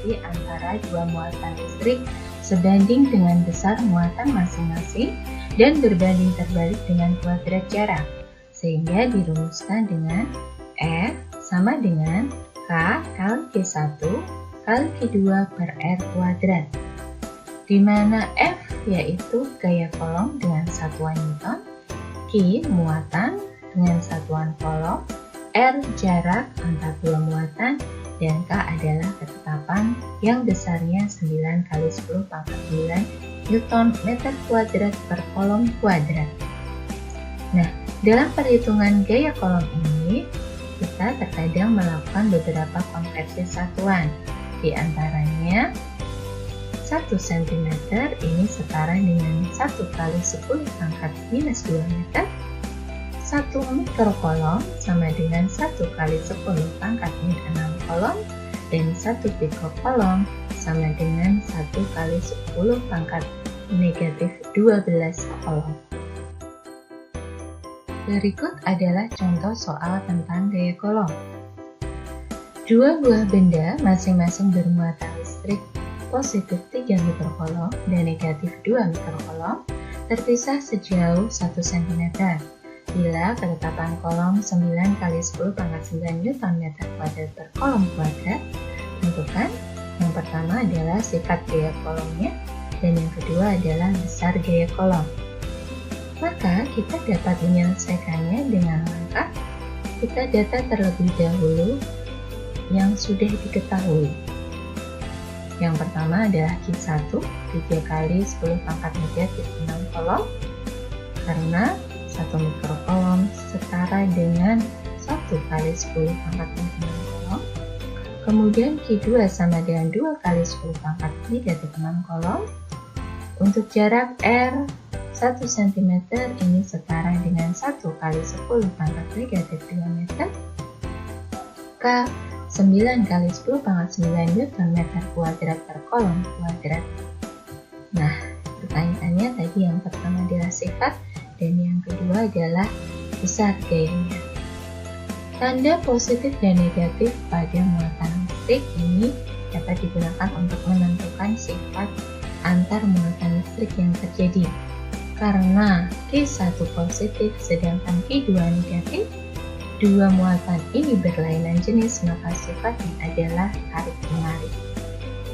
relasi antara dua muatan listrik sebanding dengan besar muatan masing-masing dan berbanding terbalik dengan kuadrat jarak, sehingga dirumuskan dengan F sama dengan K kali Q1 kali Q2 per R kuadrat, di mana F yaitu gaya kolom dengan satuan Newton, Q muatan dengan satuan kolom, R jarak antar dua muatan, dan K adalah ketetapan yang besarnya 9 kali 10 pangkat 9 Newton meter kuadrat per kolom kuadrat. Nah, dalam perhitungan gaya kolom ini, kita terkadang melakukan beberapa konversi satuan. Di antaranya, 1 cm ini setara dengan 1 kali 10 pangkat minus 2 meter. 1 mikrokolom sama dengan 1 kali 10 pangkat min 6 kolom, dan 1 pikokolom sama dengan 1 kali 10 pangkat negatif 12 kolom. Berikut adalah contoh soal tentang gaya kolom. Dua buah benda masing-masing bermuatan listrik positif 3 mikrokolom dan negatif 2 mikrokolom terpisah sejauh 1 cm. Bila ketetapan kolom 9 kali 10 pangkat 9 Newton meter kuadrat per kolom kuadrat, tentukan yang pertama adalah sifat gaya kolomnya dan yang kedua adalah besar gaya kolom. Maka kita dapat menyelesaikannya dengan langkah kita data terlebih dahulu yang sudah diketahui. Yang pertama adalah Q1 3 kali 10 pangkat negatif 6 kolom, karena 1 mikrokolom setara dengan 1 kali 10 pangkat 6 kolom. Kemudian Q2 sama dengan 2 kali 10 pangkat negatif 6 kolom. Untuk jarak R 1 cm ini setara dengan 1 kali 10 pangkat negatif 2 meter. K 9 kali 10 pangkat 9 Newton meter kuadrat per kolom kuadrat. Nah, pertanyaannya tadi yang pertama adalah sifat, dan yang kedua adalah besar gayanya. Tanda positif dan negatif pada muatan listrik ini dapat digunakan untuk menentukan sifat antar muatan listrik yang terjadi. Karena Q1 positif sedangkan Q2 negatif, dua muatan ini berlainan jenis, maka sifatnya adalah tarik-menarik.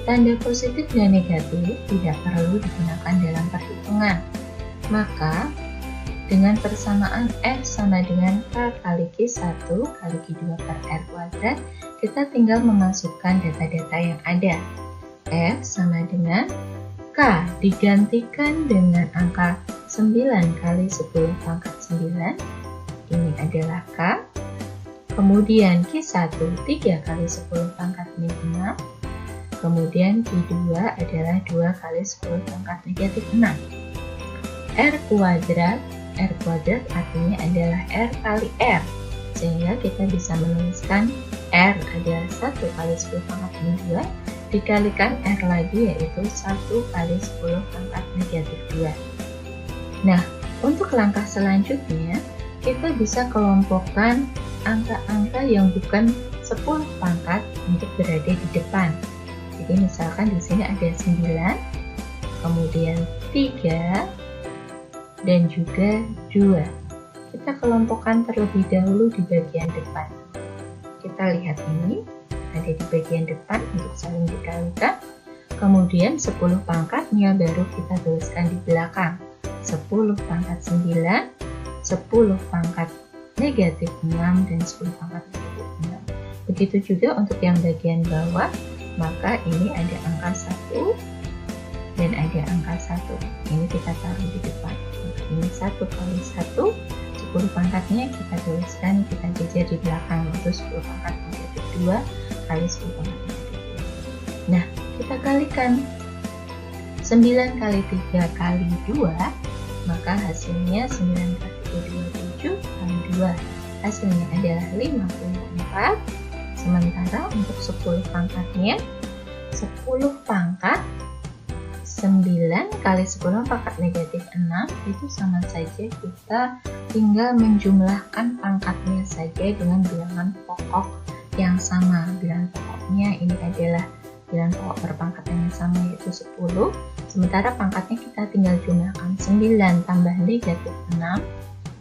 Tanda positif dan negatif tidak perlu digunakan dalam perhitungan. Maka dengan persamaan F sama dengan K kali Q1 kali Q2 per R kuadrat, kita tinggal memasukkan data-data yang ada. F sama dengan K digantikan dengan angka 9 kali 10 pangkat 9, ini adalah K. Kemudian Q1 3 kali 10 pangkat min 6, kemudian Q2 adalah 2 kali 10 pangkat negatif 6. R kuadrat artinya adalah R kali R, sehingga kita bisa menuliskan R adalah 1 kali 10 pangkat min 2 dikalikan R lagi, yaitu 1 kali 10 pangkat negatif 2. Nah, untuk langkah selanjutnya kita bisa kelompokkan angka-angka yang bukan 10 pangkat untuk berada di depan. Jadi misalkan di sini ada 9, kemudian 3, dan juga 2. Kita kelompokkan terlebih dahulu di bagian depan. Kita lihat ini ada di bagian depan untuk saling dikalikan. Kemudian 10 pangkatnya baru kita tuliskan di belakang. 10 pangkat 9, 10 pangkat negatif 6, dan 10 pangkat negatif 6. Begitu juga untuk yang bagian bawah, maka ini ada angka 1 dan ada angka 1. Ini kita taruh di depan. Ini 1 kali 1, 10 pangkatnya kita tuliskan, kita jajar di belakang, yaitu 10 pangkat negatif 2 kali 10 pangkat negatif 2. Nah, kita kalikan 9 kali 3 kali 2, maka hasilnya 9 kali 27 kali 2. Hasilnya adalah 54. Sementara untuk 10 pangkatnya, 10 pangkat 9 kali 10 pangkat negatif 6 itu sama saja, kita tinggal menjumlahkan pangkatnya saja dengan bilangan pokok yang sama. Bilangan pokoknya ini adalah Bilangan pokok perpangkatannya sama yaitu 10, sementara pangkatnya kita tinggal jumlahkan 9 tambah negatif 6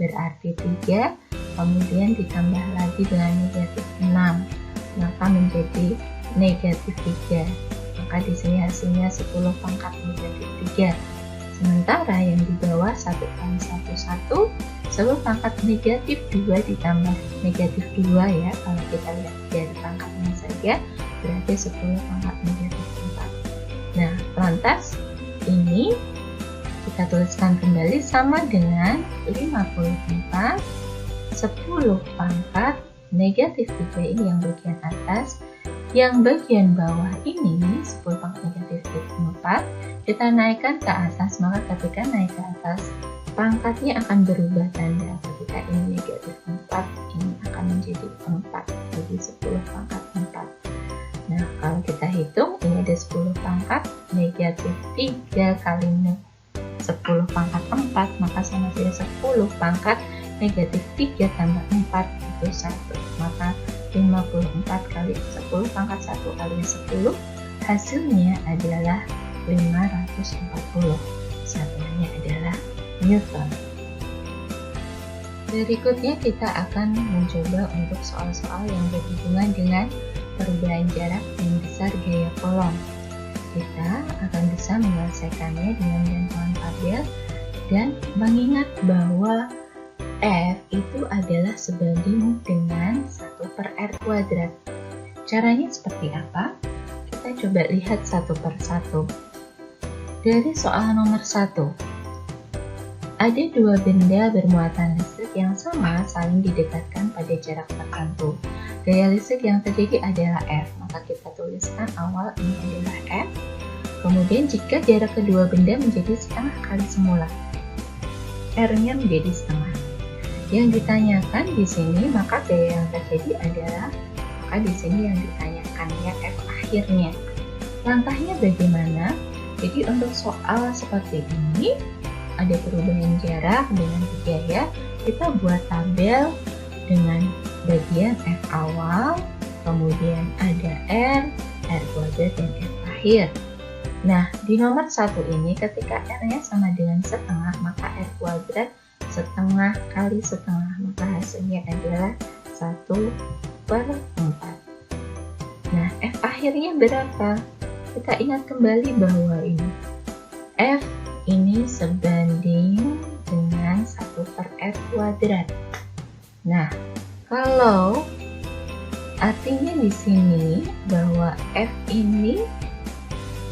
berarti 3, kemudian ditambah lagi dengan negatif 6 maka menjadi negatif 3. Maka di sini hasilnya 10 pangkat negatif 3. Sementara yang di bawah 1 kali 1, 1, 10 pangkat negatif 2 ditambah negatif 2 ya, kalau kita lihat dari pangkatnya saja berarti 10 pangkat negatif 4. Nah, lantas ini kita tuliskan kembali sama dengan 54 10 pangkat negatif 3 ini yang bagian atas. Yang bagian bawah ini 10 pangkat negatif 4 kita naikkan ke atas, maka ketika naik ke atas pangkatnya akan berubah tanda. Ketika ini negatif 4 ini akan menjadi 4, jadi 10 pangkat 4. Nah, kalau kita hitung ini ada 10 pangkat negatif 3 kali 10 pangkat 4, maka sama saja 10 pangkat negatif 3 tambah 4 itu 1, maka 54 kali 10 pangkat 1 kali 10 hasilnya adalah 540. Satuannya adalah Newton. Berikutnya kita akan mencoba untuk soal-soal yang berhubungan dengan perubahan jarak dan besar gaya kolom. Kita akan bisa menyelesaikannya dengan bantuan tabel dan mengingat bahwa F itu adalah sebanding dengan 1/R². Caranya seperti apa? Kita coba lihat satu per satu. Dari soal nomor 1, ada dua benda bermuatan listrik yang sama saling didekatkan pada jarak tertentu. Gaya listrik yang terjadi adalah F, maka kita tuliskan awal ini adalah F. Kemudian jika jarak kedua benda menjadi setengah kali semula, R-nya menjadi setengah. Yang ditanyakan di sini maka gaya yang terjadi adalah, maka di sini yang ditanyakan ya F akhirnya. Langkahnya bagaimana? Jadi untuk soal seperti ini ada perubahan jarak dengan gaya, kita buat tabel dengan bagian F awal, kemudian ada R², dan F akhir. Nah, di nomor 1 ini ketika R-nya sama dengan setengah, maka R² setengah kali setengah, maka hasilnya adalah 1/4. Nah, F akhirnya berapa? Kita ingat kembali bahwa ini F ini sebanding dengan 1/R². Nah, kalau artinya di sini bahwa F ini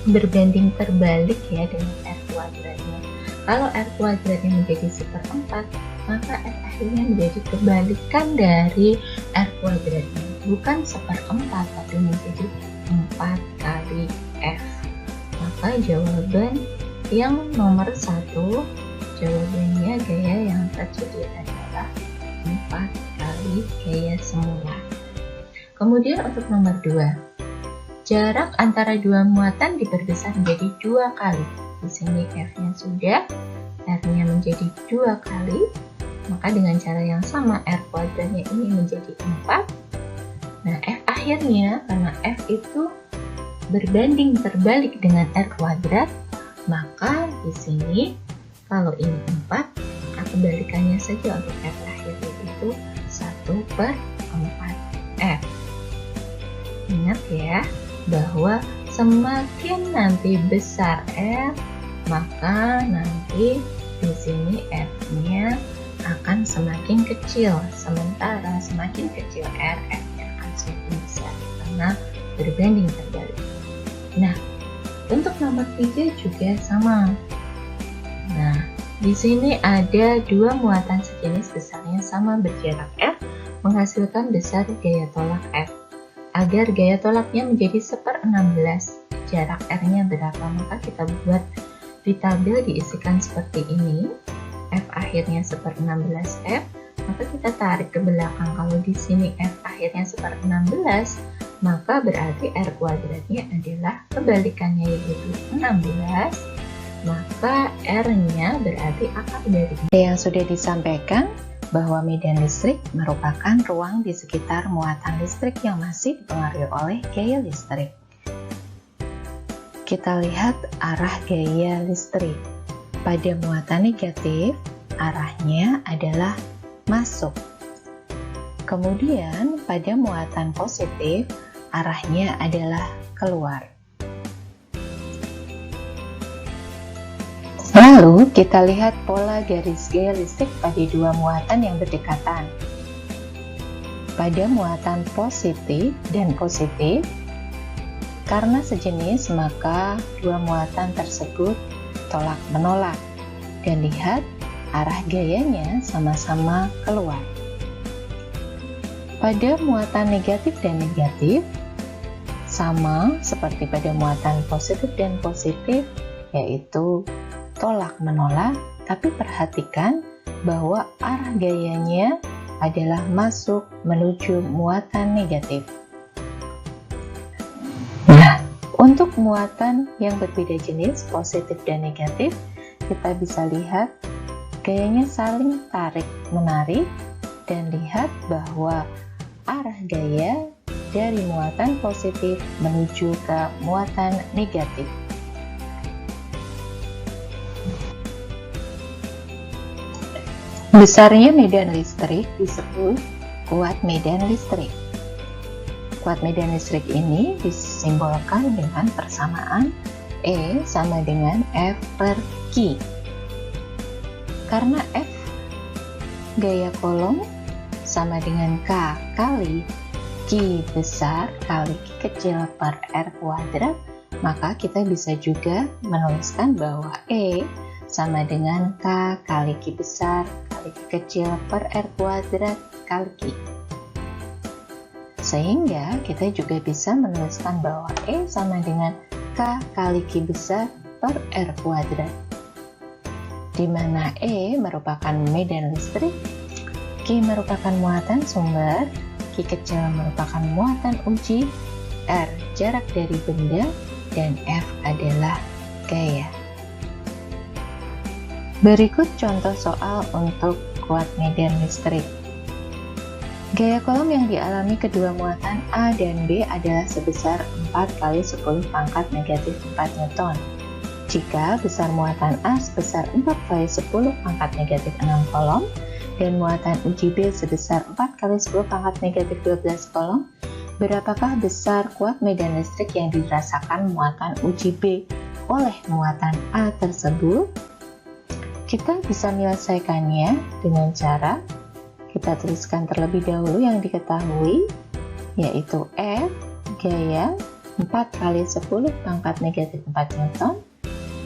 berbanding terbalik ya dengan R²-nya. Kalau R²-nya menjadi 1/4, maka F akhirnya menjadi kebalikan dari R²-nya. Bukan 1/4, tapi menjadi 4 kali F. Maka jawaban yang nomor 1, jawabannya gaya yang terjadi adalah 4 kali gaya semula. Kemudian untuk nomor 2, jarak antara dua muatan diperbesar menjadi 2 kali. Di sini F-nya sudah, R-nya menjadi 2 kali, maka dengan cara yang sama R²-nya ini menjadi 4. Nah, F akhirnya karena F itu berbanding terbalik dengan R², maka di sini kalau ini 4, maka kebalikannya saja untuk F akhir itu 1/4 F. Ingat ya, bahwa semakin nanti besar R, maka nanti di sini F-nya akan semakin kecil. Sementara semakin kecil R, F-nya akan semakin besar karena berbanding terbalik. Nah, untuk nomor 3 juga sama. Nah, di sini ada dua muatan sejenis besarnya sama berjarak F, menghasilkan besar gaya tolak F. Agar gaya tolaknya menjadi 1/16, jarak R-nya berapa? Maka kita buat di tabel diisikan seperti ini. F akhirnya 1/16 F, maka kita tarik ke belakang. Kalau di sini F akhirnya 1/16, maka berarti R²-nya adalah kebalikannya yaitu 16, maka R-nya berarti akar dari yang sudah disampaikan bahwa medan listrik merupakan ruang di sekitar muatan listrik yang masih dipengaruhi oleh gaya listrik. kita lihat arah gaya listrik. Pada muatan negatif, arahnya adalah masuk. Kemudian pada muatan positif, arahnya adalah keluar. Lalu kita lihat pola garis gaya listrik pada dua muatan yang berdekatan. Pada muatan positif dan positif, karena sejenis maka dua muatan tersebut tolak menolak, dan lihat arah gayanya sama-sama keluar. Pada muatan negatif dan negatif, sama seperti pada muatan positif dan positif, yaitu tolak menolak, tapi perhatikan bahwa arah gayanya adalah masuk menuju muatan negatif. Nah, untuk muatan yang berbeda jenis, positif dan negatif, kita bisa lihat gayanya saling tarik-menarik, dan lihat bahwa arah gaya dari muatan positif menuju ke muatan negatif. Besarnya medan listrik disebut kuat medan listrik. Kuat medan listrik ini disimbolkan dengan persamaan E sama dengan F per Q. Karena F gaya kolom sama dengan K kali Q besar kali Q kecil per R kuadrat, maka kita bisa juga menuliskan bahwa E sama dengan K kali Q besar kali Q kecil per R kuadrat kali Q. Sehingga kita juga bisa menuliskan bahwa E sama dengan K kali Q besar per R kuadrat, di mana E merupakan medan listrik, Q merupakan muatan sumber, Q kecil merupakan muatan uji, R jarak dari benda, dan F adalah gaya. Berikut contoh soal untuk kuat medan listrik. Gaya kolom yang dialami kedua muatan A dan B adalah sebesar 4 kali 10 pangkat negatif 4 Newton. Jika besar muatan A sebesar 4 kali 10 pangkat negatif 6 kolom, dan muatan uji B sebesar 4 kali 10 pangkat negatif 12 kolom, berapakah besar kuat medan listrik yang dirasakan muatan uji B oleh muatan A tersebut? Kita bisa menyelesaikannya dengan cara kita tuliskan terlebih dahulu yang diketahui, yaitu F gaya 4 kali 10 pangkat negatif 4 Newton,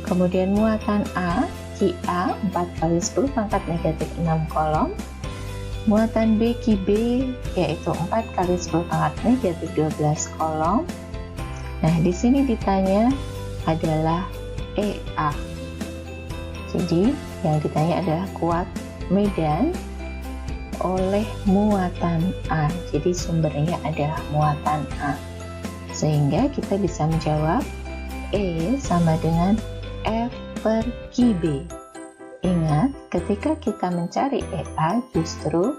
kemudian muatan A, QA 4 kali 10 pangkat negatif 6 kolom, muatan B, QB yaitu 4 kali 10 pangkat negatif 12 kolom. Nah, di sini ditanya adalah EA. Jadi, yang ditanya adalah kuat medan oleh muatan A. Jadi sumbernya adalah muatan A. Sehingga kita bisa menjawab E sama dengan F per QB. Ingat, ketika kita mencari EA, justru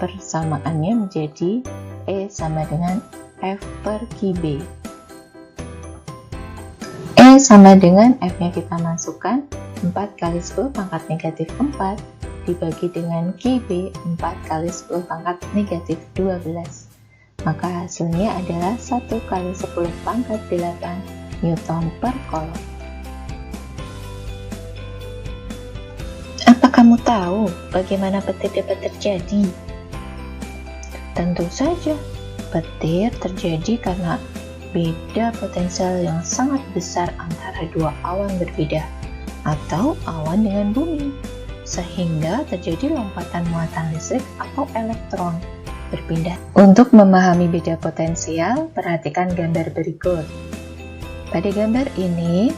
persamaannya menjadi E sama dengan F per QB. E sama dengan F-nya kita masukkan 4 kali 10 pangkat negatif 4 dibagi dengan QB 4 kali 10 pangkat negatif 12, maka hasilnya adalah 1 kali 10 pangkat 8 Newton per kolom. Apa kamu tahu bagaimana petir dapat terjadi? Tentu saja, petir terjadi karena beda potensial yang sangat besar antara dua awan berbeda atau awan dengan bumi, sehingga terjadi lompatan muatan listrik atau elektron berpindah. Untuk memahami beda potensial, perhatikan gambar berikut. Pada gambar ini,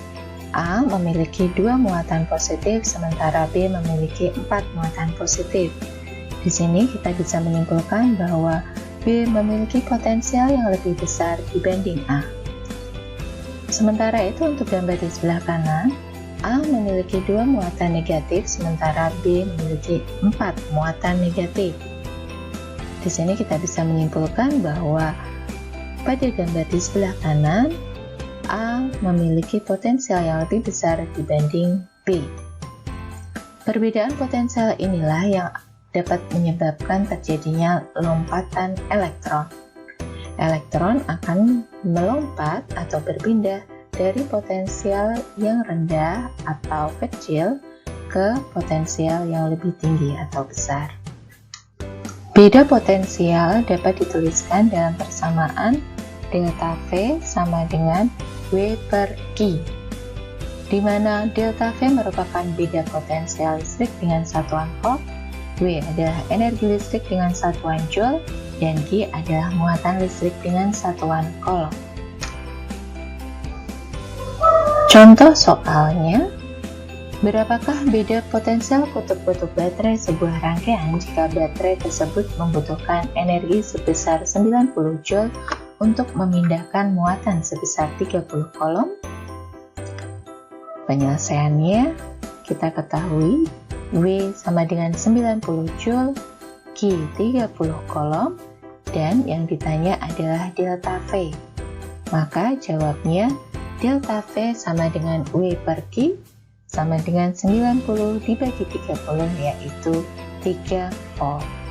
A memiliki 2 muatan positif, sementara B memiliki 4 muatan positif. Di sini kita bisa menyimpulkan bahwa B memiliki potensial yang lebih besar dibanding A. Sementara itu untuk gambar di sebelah kanan, A memiliki 2 muatan negatif, sementara B memiliki 4 muatan negatif. Di sini kita bisa menyimpulkan bahwa pada gambar di sebelah kanan, A memiliki potensial yang lebih besar dibanding B. Perbedaan potensial inilah yang dapat menyebabkan terjadinya lompatan elektron. Elektron akan melompat atau berpindah dari potensial yang rendah atau kecil ke potensial yang lebih tinggi atau besar. Beda potensial dapat dituliskan dalam persamaan delta V sama dengan W per Q, di mana delta V merupakan beda potensial listrik dengan satuan volt, W adalah energi listrik dengan satuan joule, dan Q adalah muatan listrik dengan satuan coulomb. Contoh soalnya, berapakah beda potensial kutub-kutub baterai sebuah rangkaian jika baterai tersebut membutuhkan energi sebesar 90 joule untuk memindahkan muatan sebesar 30 coulomb? Penyelesaiannya, kita ketahui W sama dengan 90 joule, Q 30 coulomb, dan yang ditanya adalah delta V. Maka jawabnya delta V sama dengan W per Q sama dengan 90 dibagi 30, yaitu 3 volt.